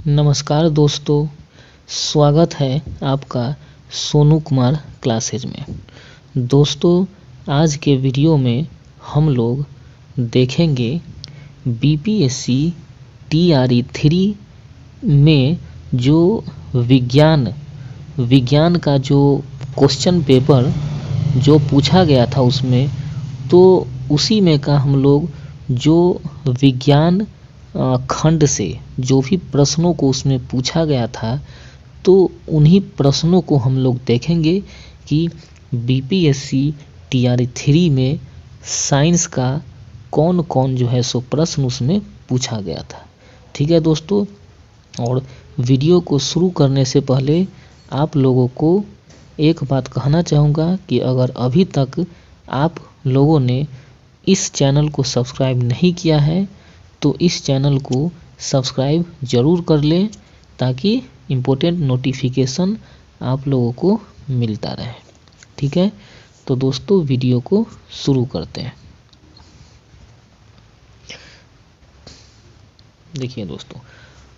नमस्कार दोस्तों, स्वागत है आपका सोनू कुमार क्लासेज में। दोस्तों, आज के वीडियो में हम लोग देखेंगे बीपीएससी टीआरई 3 में जो विज्ञान का जो क्वेश्चन पेपर जो पूछा गया था उसमें, तो उसी में का हम लोग जो विज्ञान खंड से जो भी प्रश्नों को उसमें पूछा गया था, तो उन्हीं प्रश्नों को हम लोग देखेंगे कि बीपीएससी टीआरई 3 में साइंस का कौन कौन जो है सो प्रश्न उसमें पूछा गया था। ठीक है दोस्तों, और वीडियो को शुरू करने से पहले आप लोगों को एक बात कहना चाहूँगा कि अगर अभी तक आप लोगों ने इस चैनल को सब्सक्राइब नहीं किया है तो इस चैनल को सब्सक्राइब ज़रूर कर लें, ताकि इम्पोर्टेंट नोटिफिकेशन आप लोगों को मिलता रहे। ठीक है, तो दोस्तों वीडियो को शुरू करते हैं। देखिए दोस्तों,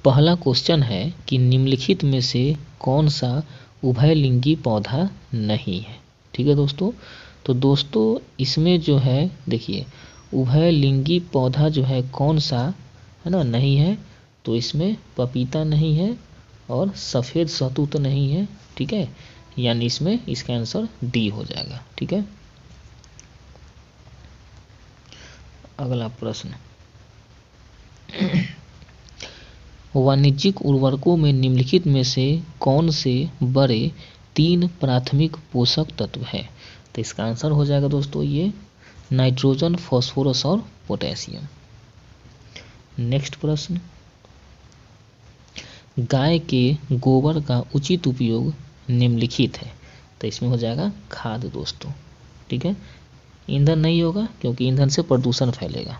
पहला क्वेश्चन है कि निम्नलिखित में से कौन सा उभयलिंगी पौधा नहीं है। ठीक है दोस्तों, तो दोस्तों इसमें जो है देखिए उभयलिंगी पौधा जो है कौन सा है ना नहीं है, तो इसमें पपीता नहीं है और सफ़ेद शहतूत नहीं है। ठीक है, यानी इसमें इसका आंसर डी हो जाएगा। ठीक है, अगला प्रश्न, वाणिज्यिक उर्वरकों में निम्नलिखित में से कौन से बड़े 3 प्राथमिक पोषक तत्व है। तो इसका आंसर हो जाएगा दोस्तों ये नाइट्रोजन, फास्फोरस और पोटेशियम। नेक्स्ट प्रश्न, गाय के गोबर का उचित उपयोग निम्नलिखित है। तो इसमें हो जाएगा खाद दोस्तों। ठीक है, ईंधन नहीं होगा क्योंकि ईंधन से प्रदूषण फैलेगा।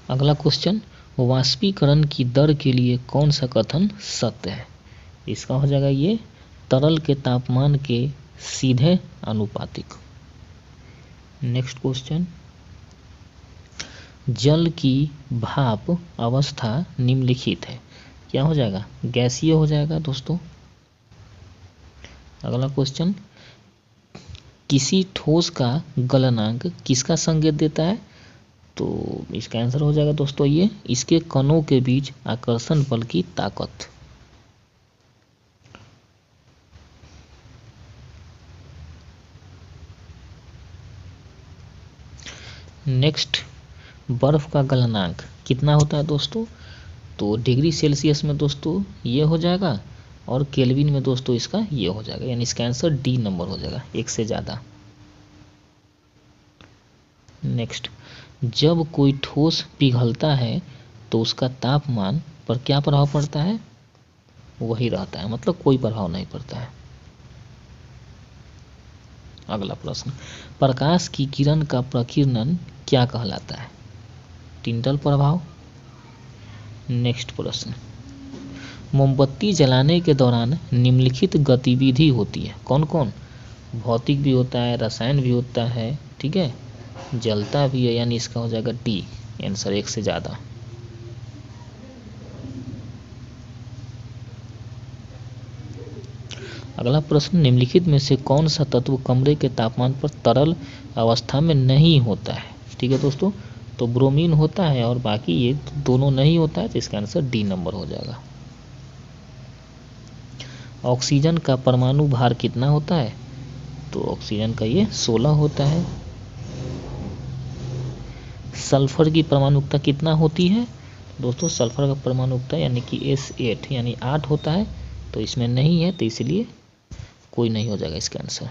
अगला क्वेश्चन, वाष्पीकरण की दर के लिए कौन सा कथन सत्य है। इसका हो जाएगा ये तरल के तापमान के सीधे आनुपातिक। नेक्स्ट क्वेश्चन, जल की भाप अवस्था निम्नलिखित है। क्या हो जाएगा, गैसीय हो जाएगा दोस्तों। अगला क्वेश्चन, किसी ठोस का गलनांक किसका संकेत देता है। तो इसका आंसर हो जाएगा दोस्तों ये इसके कणों के बीच आकर्षण बल की ताकत। नेक्स्ट, बर्फ का गलनांक कितना होता है दोस्तों। तो डिग्री सेल्सियस में दोस्तों ये हो जाएगा और केल्विन में दोस्तों इसका ये हो जाएगा, यानी इसका आंसर डी नंबर हो जाएगा, 1 से ज़्यादा। नेक्स्ट, जब कोई ठोस पिघलता है तो उसका तापमान पर क्या प्रभाव पड़ता है, वही रहता है, मतलब कोई प्रभाव नहीं पड़ता है। अगला प्रश्न, प्रकाश की किरण का प्रकीर्णन क्या कहलाता है। टिंडल प्रभाव। नेक्स्ट प्रश्न, मोमबत्ती जलाने के दौरान निम्नलिखित गतिविधि होती है। कौन कौन, भौतिक भी होता है, रसायन भी होता है, ठीक है, जलता भी है, यानी इसका हो जाएगा डी आंसर, 1 से ज़्यादा। अगला प्रश्न, निम्नलिखित में से कौन सा तत्व कमरे के तापमान पर तरल अवस्था में नहीं होता है। ठीक है दोस्तों, तो ब्रोमीन होता है और बाकी ये दोनों नहीं होता है, तो इसका आंसर डी नंबर हो जाएगा। ऑक्सीजन का परमाणु भार कितना होता है। तो ऑक्सीजन का ये 16 होता है। सल्फर की परमाणुकता कितना होती है दोस्तों। सल्फर का परमाणुकता यानी कि S8 यानी 8 होता है, तो इसमें नहीं है, तो इसलिए कोई नहीं हो जाएगा इसका आंसर।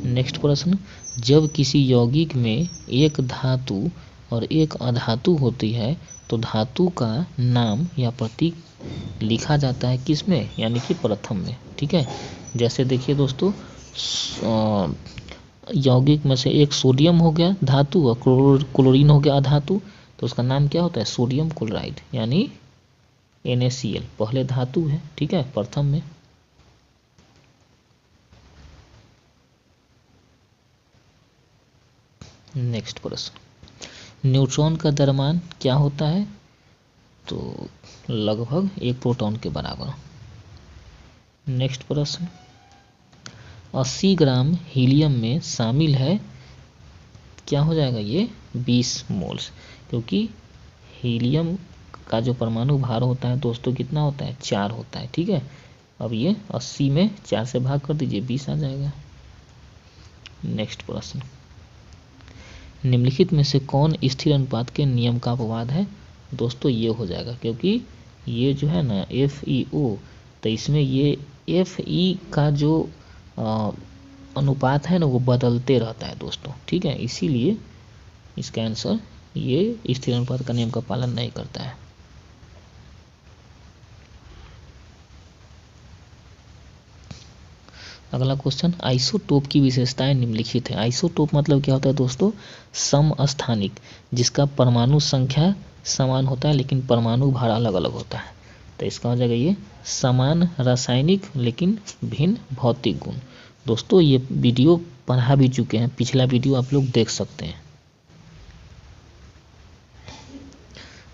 नेक्स्ट प्रश्न, जब किसी यौगिक में एक धातु और एक अधातु होती है तो धातु का नाम या प्रतीक लिखा जाता है किसमें, यानी कि प्रथम में। ठीक है, जैसे देखिए दोस्तों, यौगिक में से एक सोडियम हो गया धातु और क्लोरीन हो गया अधातु, तो उसका नाम क्या होता है, सोडियम क्लोराइड, यानी NaCl पहले धातु है। ठीक है, प्रथम में। नेक्स्ट प्रश्न, न्यूट्रॉन का द्रव्यमान क्या होता है? तो लगभग 1 प्रोटॉन के बराबर। नेक्स्ट प्रश्न, 80 ग्राम हीलियम में शामिल है, क्या हो जाएगा ये 20 मोल्स, क्योंकि हीलियम का जो परमाणु भार होता है दोस्तों कितना होता है 4 होता है। ठीक है, अब ये 80 में 4 से भाग कर दीजिए 20 आ जाएगा। नेक्स्ट प्रश्न, निम्नलिखित में से कौन स्थिर अनुपात के नियम का अपवाद है? दोस्तों ये हो जाएगा, क्योंकि ये जो है ना FeO, तो इसमें ये Fe का जो अनुपात है ना वो बदलते रहता है दोस्तों। ठीक है, इसीलिए इसका आंसर ये स्थिर अनुपात का नियम का पालन नहीं करता है। अगला क्वेश्चन, आइसोटोप की विशेषताएं निम्नलिखित है। आइसोटोप मतलब क्या होता है दोस्तों? समस्थानिक, जिसका परमाणु संख्या समान होता है लेकिन परमाणु भार अलग अलग होता है। तो इसका हो जाएगा ये समान रासायनिक लेकिन भिन्न भौतिक गुण। दोस्तों ये वीडियो पढ़ा भी चुके हैं, पिछला वीडियो आप लोग देख सकते हैं।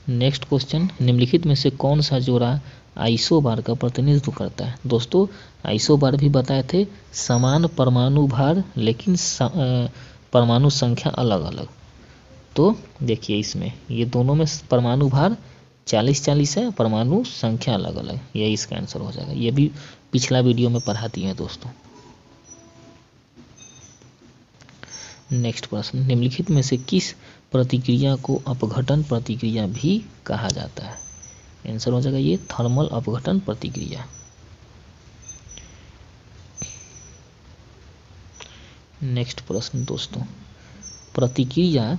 नेक्स्ट क्वेश्चन, निम्नलिखित में से कौन सा जोड़ा आइसोबार का प्रतिनिधित्व करता है? दोस्तों आइसोबार भी बताए थे, समान परमाणु भार लेकिन परमाणु संख्या अलग अलग। तो देखिए इसमें ये दोनों में परमाणु भार 40-40 है, परमाणु संख्या अलग अलग, यही इसका आंसर हो जाएगा। ये भी पिछला वीडियो में पढ़ाती हैं दोस्तों। नेक्स्ट प्रश्न, निम्नलिखित में से किस प्रतिक्रिया को अपघटन प्रतिक्रिया भी कहा जाता है? आंसर हो जाएगा ये थर्मल अपघटन प्रतिक्रिया। नेक्स्ट प्रश्न दोस्तों, प्रतिक्रिया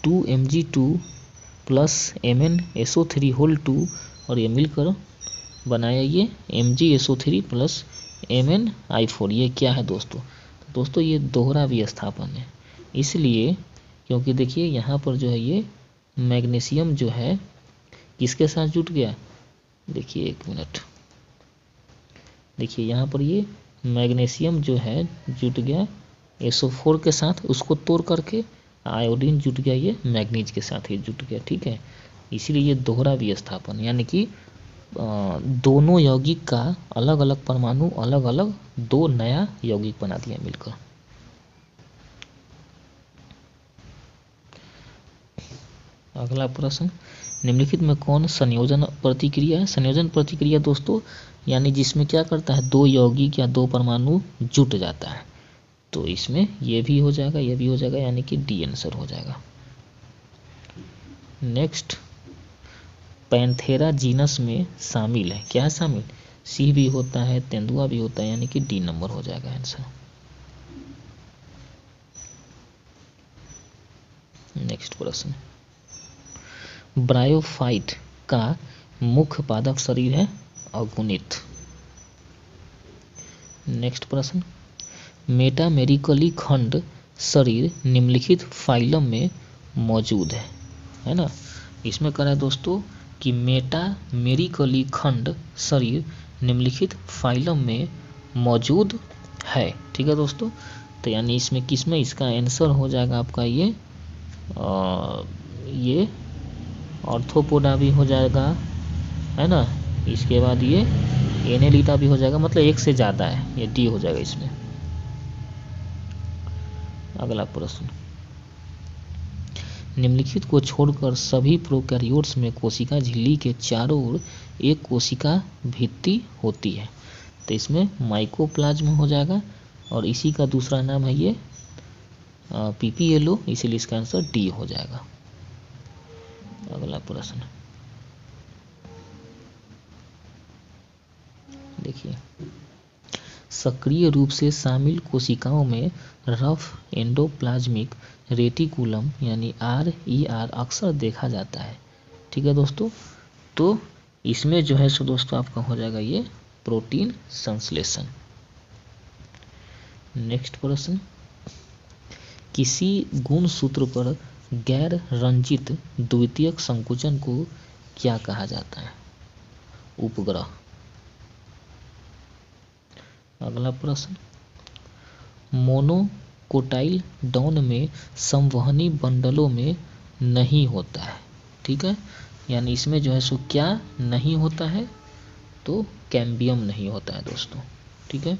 2Mg2 प्लस MnSO3 होल 2 और ये मिलकर बनाया ये MgSO3 प्लस MnI4, ये क्या है दोस्तों? दोस्तों ये दोहरा विस्थापन है, इसलिए क्योंकि देखिए यहाँ पर जो है ये मैग्नीशियम जो है किसके साथ जुट गया, देखिए 1 मिनट, देखिए यहाँ पर ये मैग्नीशियम जो है जुट गया SO4 के साथ, उसको तोड़ करके आयोडीन जुट गया ये मैग्नीज के साथ ही जुट गया। ठीक है, इसीलिए ये दोहरा विस्थापन, यानी कि दोनों यौगिक का अलग अलग परमाणु अलग अलग 2 नया यौगिक बना दिया मिलकर। अगला प्रश्न, निम्नलिखित में कौन संयोजन प्रतिक्रिया है? संयोजन प्रतिक्रिया दोस्तों यानी जिसमें क्या करता है 2 यौगिक या 2 परमाणु जुट जाता है। तो इसमें ये भी हो जाएगा, ये भी हो जाएगा, यानी कि डी आंसर हो जाएगा। नेक्स्ट, पैंथेरा जीनस में शामिल है, क्या है शामिल? सिंह भी होता है, तेंदुआ भी होता है, यानी कि डी नंबर हो जाएगा आंसर। नेक्स्ट प्रश्न, ब्रायोफाइट का मुख्य पादप शरीर है अगुणित। नेक्स्ट प्रश्न, मेटामेरिकली खंड शरीर निम्नलिखित फाइलम में मौजूद है ना? इसमें कह रहा है दोस्तों कि मेटामेरिकली खंड शरीर निम्नलिखित फाइलम में मौजूद है। ठीक है दोस्तों, तो यानी इसमें किसमें इसका आंसर हो जाएगा आपका ये ऑर्थोपोडा भी हो जाएगा, है ना? इसके बाद ये एनेलिटा भी हो जाएगा, मतलब एक से ज़्यादा है, ये डी हो जाएगा इसमें। अगला प्रश्न, निम्नलिखित को छोड़कर सभी प्रोकैरियोट्स में कोशिका झिल्ली के चारों ओर एक कोशिका भित्ति होती है। तो इसमें माइकोप्लाज्म हो जाएगा और इसी का दूसरा नाम है ये PPLO, इसीलिए इसका आंसर डी हो जाएगा। अगला प्रश्न देखिए, सक्रिय रूप से शामिल कोशिकाओं में रफ एंडोप्लाज्मिक रेटिकुलम यानी RER अक्सर देखा जाता है। ठीक है दोस्तों, तो इसमें जो है सो दोस्तों आपका हो जाएगा ये प्रोटीन संश्लेषण। नेक्स्ट प्रश्न, किसी गुणसूत्र पर गैर रंजित द्वितीयक संकुचन को क्या कहा जाता है? उपग्रह। अगला प्रश्न, कोटाइलडॉन में संवहनी बंडलों में नहीं होता है। ठीक है, यानी इसमें जो है सो क्या नहीं होता है, तो कैम्बियम नहीं होता है दोस्तों। ठीक है,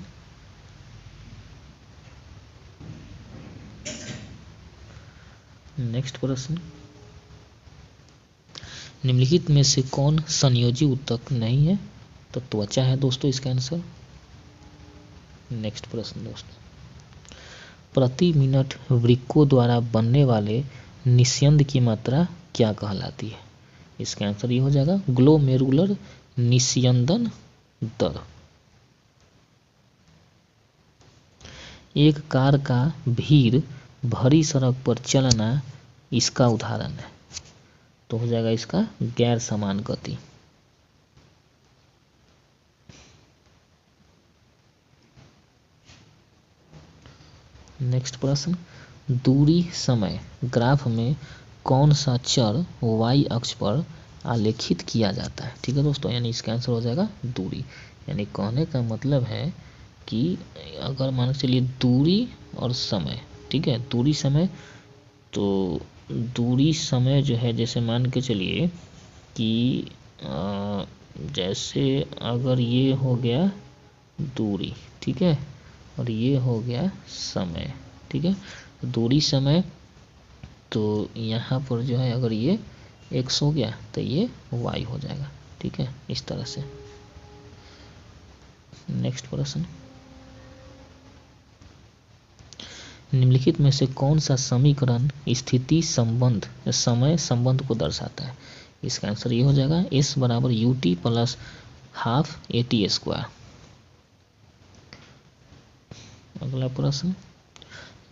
नेक्स्ट प्रश्न, निम्नलिखित में से कौन संयोजी ऊतक नहीं है, तो त्वचा है दोस्तों इसका आंसर। नेक्स्ट प्रश्न दोस्तों, प्रति मिनट वृक्कों द्वारा बनने वाले निस्यंद की मात्रा क्या कहलाती है, इसका आंसर ये हो जाएगा ग्लोमेरुलर निस्यंदन दर। एक कार का भीड़ भरी सड़क पर चलना इसका उदाहरण है, तो हो जाएगा इसका गैर समान गति। नेक्स्ट प्रश्न, दूरी समय ग्राफ में कौन सा चर y अक्ष पर आलेखित किया जाता है। ठीक है दोस्तों, यानी इसका आंसर हो जाएगा दूरी। यानी कहने का मतलब है कि अगर मान के चलिए दूरी और समय, ठीक है, दूरी समय, तो दूरी समय जो है, जैसे मान के चलिए कि जैसे अगर ये हो गया दूरी, ठीक है, और ये हो गया समय। ठीक है, दूरी समय, तो यहाँ पर जो है अगर ये x हो गया तो ये y हो जाएगा। ठीक है, इस तरह से। नेक्स्ट प्रश्न, निम्नलिखित में से कौन सा समीकरण स्थिति संबंध समय संबंध को दर्शाता है, इसका आंसर ये हो जाएगा s बराबर ut प्लस हाफ at²। अगला प्रश्न,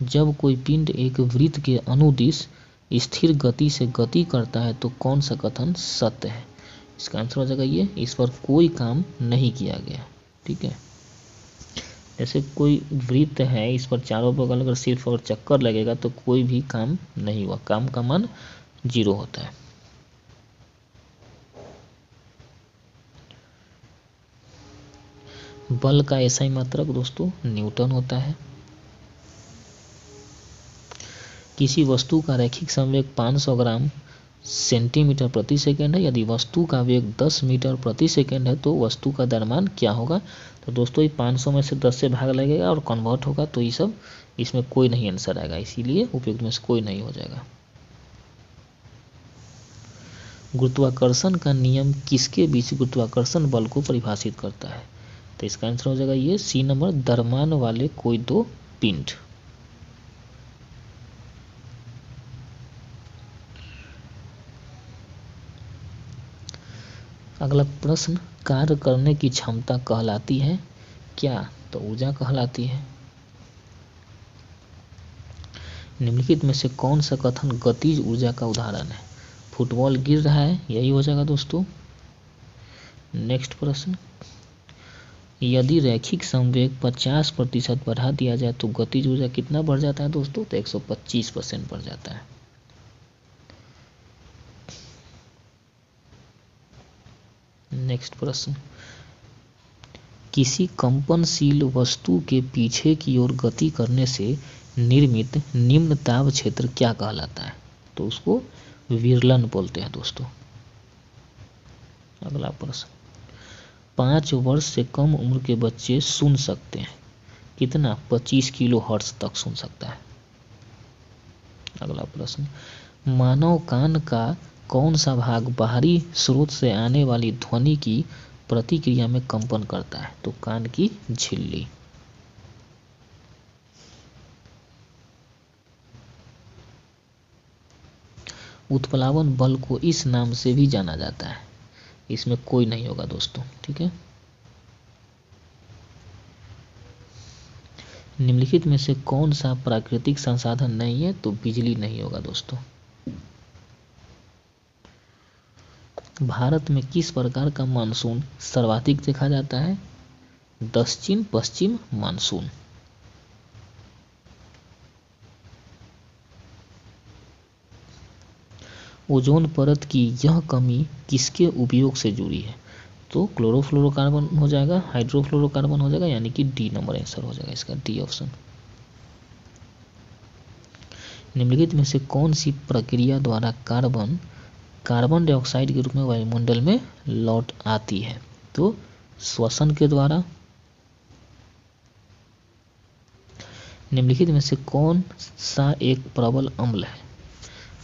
जब कोई पिंड एक वृत्त के अनुदिश स्थिर गति से गति करता है तो कौन सा कथन सत्य है, इसका आंसर हो जाएगा ये, इस पर कोई काम नहीं किया गया। ठीक है, जैसे कोई वृत्त है, इस पर चारों बगल अगर सिर्फ अगर चक्कर लगेगा तो कोई भी काम नहीं हुआ, काम का मान 0 होता है। बल का एसआई मात्रक दोस्तों न्यूटन होता है। किसी वस्तु का रैखिक संवेग 500 ग्राम सेंटीमीटर प्रति सेकंड है, यदि वस्तु का वेग 10 मीटर प्रति सेकंड है तो वस्तु का द्रव्यमान क्या होगा, तो दोस्तों ये 500 में से 10 से भाग लगेगा और कन्वर्ट होगा, तो ये सब इसमें कोई नहीं आंसर आएगा, इसीलिए उपयुक्त में से कोई नहीं हो जाएगा। गुरुत्वाकर्षण का नियम किसके बीच गुरुत्वाकर्षण बल को परिभाषित करता है, तो इसका आंसर हो जाएगा ये सी नंबर, द्रव्यमान वाले कोई दो पिंड। अगला प्रश्न, कार्य करने की क्षमता कहलाती है क्या, तो ऊर्जा कहलाती है। निम्नलिखित में से कौन सा कथन गतिज ऊर्जा का उदाहरण है, फुटबॉल गिर रहा है, यही हो जाएगा दोस्तों। नेक्स्ट प्रश्न, यदि रैखिक संवेग 50% बढ़ा दिया जाए तो गतिज ऊर्जा कितना बढ़ जाता है दोस्तों, तो 125% बढ़ जाता है। नेक्स्ट प्रश्न, किसी कंपनशील वस्तु के पीछे की ओर गति करने से निर्मित निम्न दाब क्षेत्र क्या कहलाता है, तो उसको विरलन बोलते हैं दोस्तों। अगला प्रश्न, 5 वर्ष से कम उम्र के बच्चे सुन सकते हैं कितना, 25 किलो हर्ट्ज तक सुन सकता है। अगला प्रश्न, मानव कान का कौन सा भाग बाहरी स्रोत से आने वाली ध्वनि की प्रतिक्रिया में कंपन करता है, तो कान की झिल्ली। उत्प्लावन बल को इस नाम से भी जाना जाता है, इसमें कोई नहीं होगा दोस्तों। ठीक है, निम्नलिखित में से कौन सा प्राकृतिक संसाधन नहीं है, तो बिजली नहीं होगा दोस्तों। भारत में किस प्रकार का मानसून सर्वाधिक देखा जाता है, दक्षिण पश्चिम मानसून। ओजोन परत की यह कमी किसके उपयोग से जुड़ी है, तो क्लोरोफ्लोरोकार्बन हो जाएगा, हाइड्रोफ्लोरोकार्बन हो जाएगा, यानी कि डी नंबर आंसर हो जाएगा इसका, डी ऑप्शन। निम्नलिखित में से कौन सी प्रक्रिया द्वारा कार्बन डाइऑक्साइड के रूप में वायुमंडल में लौट आती है? तो श्वसन के द्वारा। निम्नलिखित में से कौन सा एक प्रबल अम्ल है?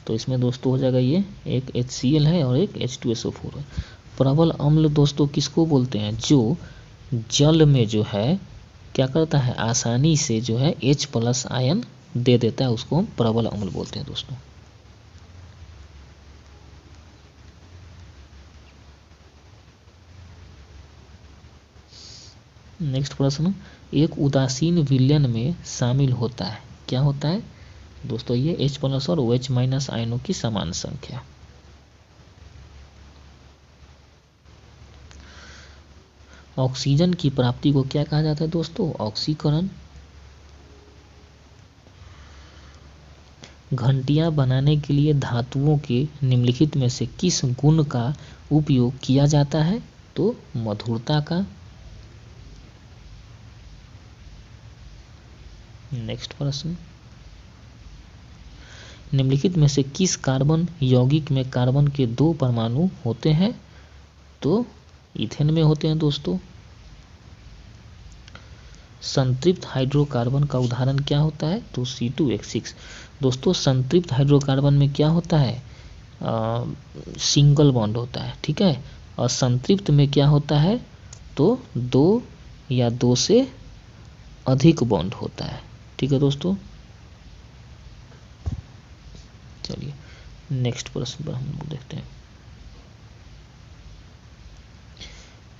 तो इसमें दोस्तों हो जाएगा ये एक HCl है और एक H2SO4 है। प्रबल अम्ल दोस्तों किसको बोलते हैं? जो जल में जो है क्या करता है, आसानी से जो है H+ आयन दे देता है, उसको हम प्रबल अम्ल बोलते हैं दोस्तों। नेक्स्ट प्रश्न, एक उदासीन विलयन में शामिल होता है, क्या होता है दोस्तों? ये H+ और OH- आयनों की समान संख्या। ऑक्सीजन की प्राप्ति को क्या कहा जाता है दोस्तों? ऑक्सीकरण। घंटियां बनाने के लिए धातुओं के निम्नलिखित में से किस गुण का उपयोग किया जाता है? तो मधुरता का। नेक्स्ट प्रश्न, निम्नलिखित में से किस कार्बन यौगिक में कार्बन के 2 परमाणु होते हैं? तो इथेन में होते हैं दोस्तों। संतृप्त हाइड्रोकार्बन का उदाहरण क्या होता है? तो C2H6। दोस्तों संतृप्त हाइड्रोकार्बन में क्या होता है? सिंगल बॉन्ड होता है, ठीक है। और संतृप्त में क्या होता है? तो 2 या 2 से अधिक बॉन्ड होता है, ठीक है दोस्तों। चलिए नेक्स्ट प्रश्न पर हम लोग देखते हैं।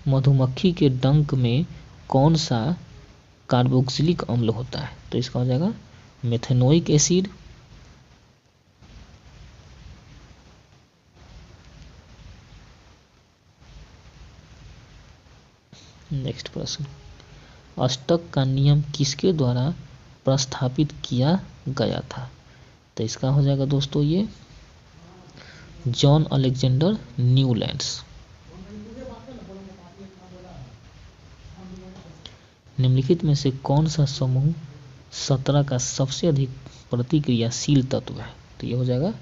मधुमक्खी के डंक में कौन सा कार्बोक्सिलिक अम्ल होता है? तो इसका हो जाएगा मेथेनोइक एसिड। नेक्स्ट प्रश्न, अष्टक का नियम किसके द्वारा प्रस्थापित किया गया था? तो इसका हो जाएगा दोस्तों ये जॉन अलेक्जेंडर न्यूलैंड्स। निम्नलिखित में से कौन सा समूह 17 का सबसे अधिक प्रतिक्रियाशील तत्व है? तो ये हो जाएगा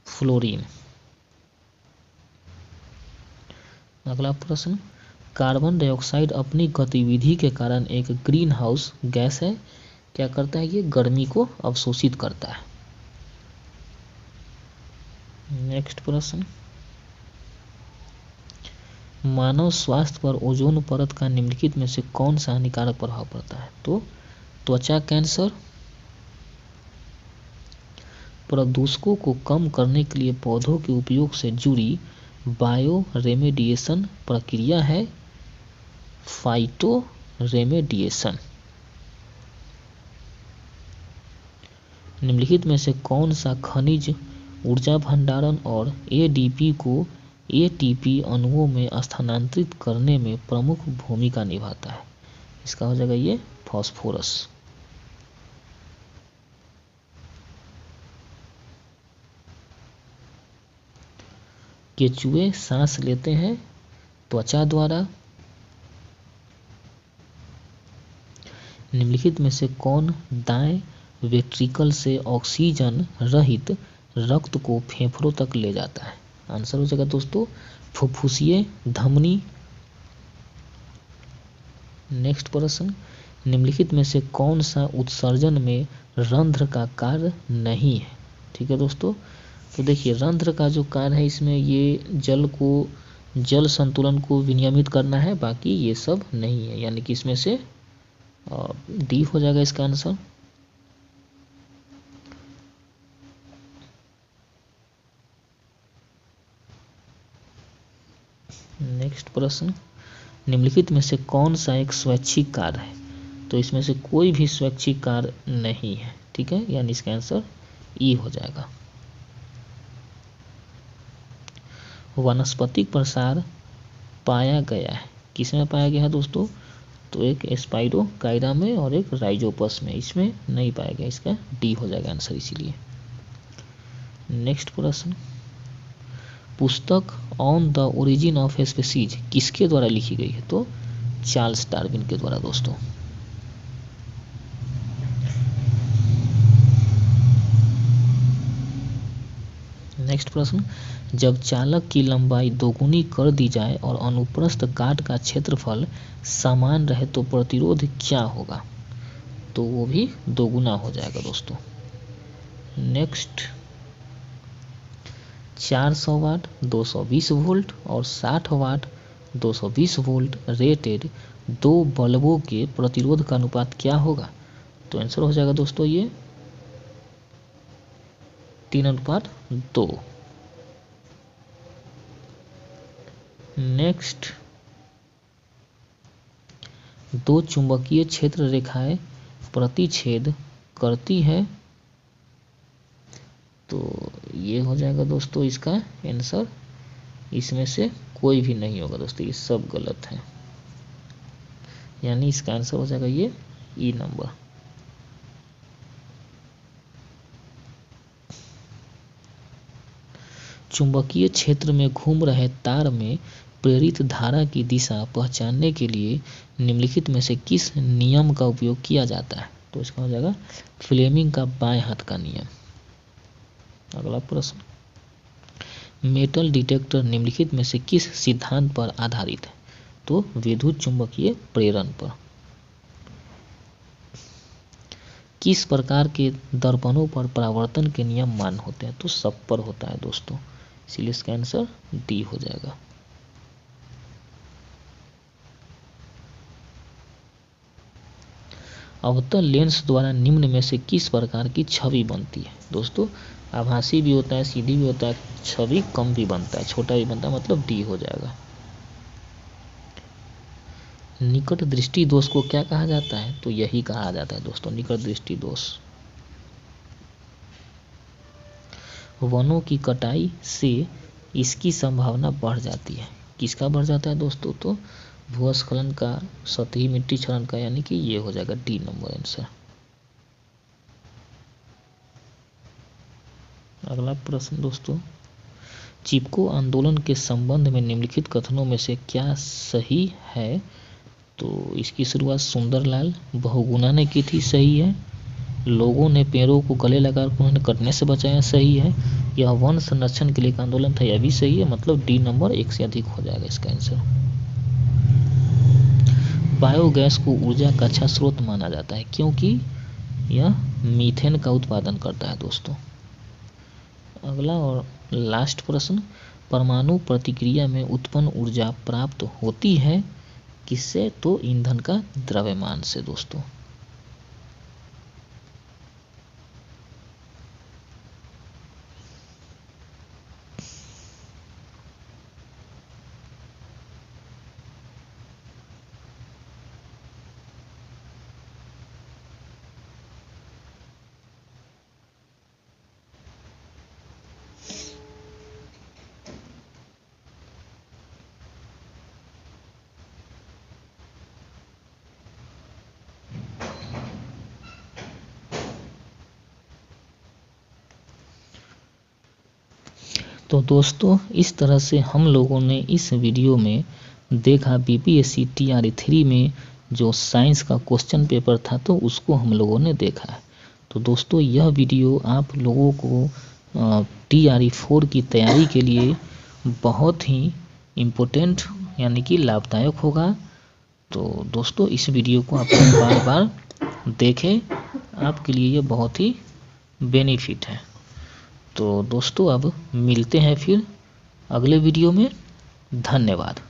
फ्लोरीन। अगला प्रश्न, कार्बन डाइऑक्साइड अपनी गतिविधि के कारण एक ग्रीन हाउस गैस है, क्या करता है? ये गर्मी को अवशोषित करता है। नेक्स्ट प्रश्न, मानव स्वास्थ्य पर ओजोन परत का निम्नलिखित में से कौन सा हानिकारक प्रभाव पड़ता है? तो त्वचा कैंसर। प्रदूषकों को कम करने के लिए पौधों के उपयोग से जुड़ी बायो रेमेडिएशन प्रक्रिया है फाइटो रेमेडिएशन। निम्नलिखित में से कौन सा खनिज ऊर्जा भंडारण और ADP को ATP अणुओं में स्थानांतरित करने में प्रमुख भूमिका निभाता है? इसका हो जाएगा ये फास्फोरस। केचुए सांस लेते हैं त्वचा द्वारा। निम्नलिखित में से कौन दाएं वेंट्रिकल से ऑक्सीजन रहित रक्त को फेफड़ों तक ले जाता है? आंसर हो जाएगा दोस्तों फुफ्फुसीय धमनी। नेक्स्ट प्रश्न, निम्नलिखित में से कौन सा उत्सर्जन में रंध्र का कार्य नहीं है? ठीक है दोस्तों, तो देखिए रंध्र का जो कार्य है इसमें ये जल संतुलन को विनियमित करना है, बाकी ये सब नहीं है, यानी कि इसमें से डी हो जाएगा इसका आंसर। नेक्स्ट प्रश्न, निम्नलिखित में से कौन सा एक स्वैच्छिक कार्य है? तो इसमें से कोई भी स्वैच्छिक कार्य नहीं है, ठीक है, यानी इसका आंसर ई हो जाएगा। वनस्पतिक प्रसार पाया गया है, किसमें पाया गया है दोस्तों? तो एक स्पाइरोकाइरा में और एक राइजोपस में, इसमें नहीं पाया गया, इसका डी हो जाएगा आंसर इसीलिए। नेक्स्ट प्रश्न, पुस्तक on the origin of species किसके द्वारा लिखी गई है? तो चार्ल्स डार्विन के द्वारा दोस्तों। नेक्स्ट प्रश्न, जब चालक की लंबाई दोगुनी कर दी जाए और अनुप्रस्थ काट का क्षेत्रफल समान रहे तो प्रतिरोध क्या होगा? तो वो भी दोगुना हो जाएगा दोस्तों। नेक्स्ट, 400 वाट 220 वोल्ट और 60 वाट 220 वोल्ट रेटेड दो बल्बों के प्रतिरोध का अनुपात क्या होगा? तो आंसर हो जाएगा दोस्तों ये 3:2। नेक्स्ट, दो चुंबकीय क्षेत्र रेखाएं प्रतिच्छेद करती है, तो ये हो जाएगा दोस्तों इसका आंसर। इसमें से कोई भी नहीं होगा दोस्तों, ये सब गलत है, यानी इसका आंसर हो जाएगा ये ई नंबर। चुंबकीय क्षेत्र में घूम रहे तार में प्रेरित धारा की दिशा पहचानने के लिए निम्नलिखित में से किस नियम का उपयोग किया जाता है? तो इसका हो जाएगा फ्लेमिंग का बाएं हाथ का नियम। अगला प्रश्न, मेटल डिटेक्टर निम्नलिखित में से किस सिद्धांत पर आधारित है? तो विद्युत चुंबकीय प्रेरण पर। किस प्रकार के दर्पणों पर परावर्तन के नियम मान्य होते हैं? तो सब पर होता है दोस्तों, इसलिए इसका आंसर डी हो जाएगा। अवतल लेंस द्वारा निम्न में से किस प्रकार की छवि बनती है? दोस्तों आभासी भी होता है, सीधी भी होता है, छवि कम भी बनता है, छोटा भी बनता है, मतलब डी हो जाएगा। निकट दृष्टि दोष को क्या कहा जाता है? तो यही कहा जाता है दोस्तों, निकट दृष्टि दोष। वनों की कटाई से इसकी संभावना बढ़ जाती है, किसका बढ़ जाता है दोस्तों? तो भूस्खलन का, सतही मिट्टी क्षरण का, यानी कि ये हो जाएगा डी नंबर आंसर। अगला प्रश्न दोस्तों, चिपको आंदोलन के संबंध में निम्नलिखित कथनों में से क्या सही है? तो इसकी शुरुआत सुंदरलाल बहुगुणा ने की थी, सही है। लोगों ने पेड़ों को गले लगाकर उन्हें कटने से बचाया, सही है। यह वन संरक्षण के लिए एक आंदोलन था, यह भी सही है, मतलब डी नंबर 1 से अधिक हो जाएगा इसका आंसर। बायोगैस को ऊर्जा का अच्छा स्रोत माना जाता है क्योंकि यह मीथेन का उत्पादन करता है दोस्तों। अगला और लास्ट प्रश्न, परमाणु प्रतिक्रिया में उत्पन्न ऊर्जा प्राप्त होती है किससे? तो ईंधन का द्रव्यमान से दोस्तों। तो दोस्तों इस तरह से हम लोगों ने इस वीडियो में देखा बीपीएससी टीआरई 3 में जो साइंस का क्वेश्चन पेपर था, तो उसको हम लोगों ने देखा है। तो दोस्तों यह वीडियो आप लोगों को टीआरई 4 की तैयारी के लिए बहुत ही इम्पोर्टेंट यानी कि लाभदायक होगा। तो दोस्तों इस वीडियो को आप बार बार देखें, आपके लिए ये बहुत ही बेनिफिट है। तो दोस्तों अब मिलते हैं फिर अगले वीडियो में। धन्यवाद।